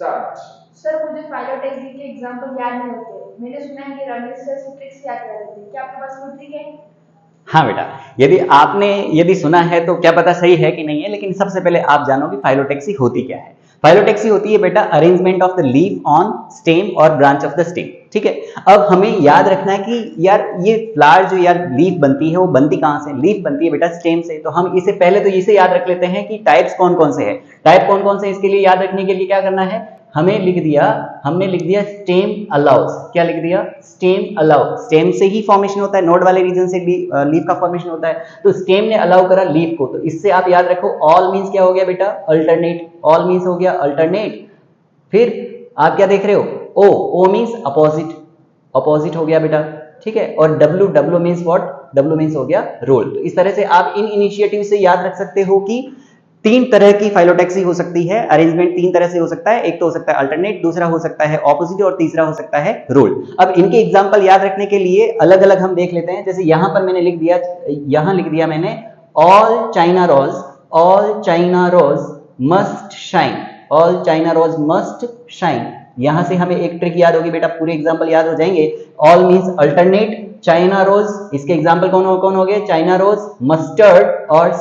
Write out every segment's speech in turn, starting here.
Sir मुझे phyllotaxy के example याद नहीं होते। मैंने सुना है कि रमेश सर से ट्रिक्स याद कर रहे थे। क्या आपके पास कोई ट्रिक है? हाँ बेटा, यदि सुना है तो क्या पता सही है कि नहीं है, लेकिन सबसे पहले आप जानो कि फाइलोटैक्सी होती क्या है। फाइलोटैक्सी होती है बेटा arrangement of the leaf on stem और ब्रांच ऑफ द स्टेम। ठीक है, अब हमें याद रखना है कि यार ये फ्लावर जो यार लीफ बनती है वो बनती कहाँ से? लीफ बनती है बेटा स्टेम से। तो हम इसे पहले तो इसे याद रख लेते हैं कि टाइप्स कौन कौन से हैं। टाइप कौन कौन से, इसके लिए याद रखने के लिए क्या करना है, हमने लिख दिया स्टेम अलाउस। क्या लिख दिया? Stem allow. स्टेम से ही फॉर्मेशन होता है, नोड वाले रीजन से लीफ का फॉर्मेशन होता है। तो स्टेम ने अलाउ करा लीफ को, तो इससे आप याद रखो ऑल मींस क्या हो गया बेटा? अल्टरनेट। ऑल मींस हो गया अल्टरनेट। फिर आप क्या देख रहे हो? ओ मींस अपोजिट। अपोजिट हो गया बेटा। ठीक है, और W means what? W means हो गया रोल। तो इस तरह से आप इन इनिशिएटिव से याद रख सकते हो कि तीन तरह की फाइलोटैक्सी हो सकती है। अरेंजमेंट तीन तरह से हो सकता है, एक तो हो सकता है अल्टरनेट, दूसरा हो सकता है ऑपोजिट और तीसरा हो सकता है रोल। अब इनके एग्जांपल याद रखने के लिए अलग अलग हम देख लेते हैं। जैसे यहां पर मैंने लिख दिया मैंने all china rose must shine. All china rose must shine. यहां से हमें एक ट्रिक याद होगी बेटा, पूरे एग्जांपल याद हो जाएंगे। All means alternate, china rose, इसके एग्जांपल कौन हो गए? चाइना रोज, मस्टर्ड और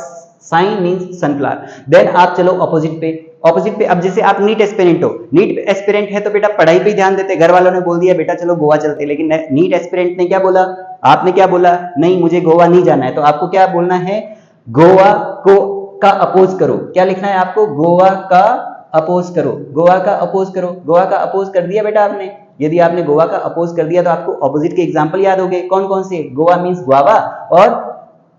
साइन मींस सनफ्लावर। देन आप चलो ऑपोजिट पे अब जैसे आप नीट एस्पिरेंट हो, नीट एस्पिरेंट है तो बेटा पढ़ाई पे ध्यान देते। घर वालों ने बोल दिया बेटा चलो गोवा चलते, लेकिन नीट एस्पिरेंट ने क्या बोला? आपने क्या बोला? नहीं मुझे गोवा नहीं जाना है। तो आपको क्या बोलना है? गोवा को का अपोज करो। क्या लिखना है आपको? गोवा का अपोज करो। गोवा का अपोज करो। गोवा का अपोज कर दिया बेटा आपने। यदि आपने गोवा का अपोज कर दिया तो आपको ऑपोजिट के एग्जांपल याद हो गए। कौन कौन से? गोवा मींस गुआवा, और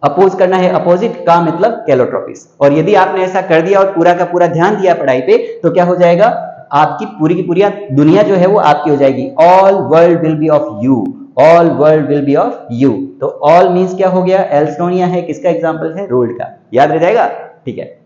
अपोज करना है अपोजिट का मतलब कैलोट्रोपिस। और यदि आपने ऐसा कर दिया और पूरा का पूरा ध्यान दिया पढ़ाई पे, तो क्या हो जाएगा? आपकी पूरी की पूरी दुनिया जो है वो आपकी हो जाएगी। All world will be of you. All world will be of you. तो ऑल मींस क्या हो गया? एल्सटोनिया है, किसका एग्जांपल है? रोल्ड का। याद रह जाएगा? ठीक है।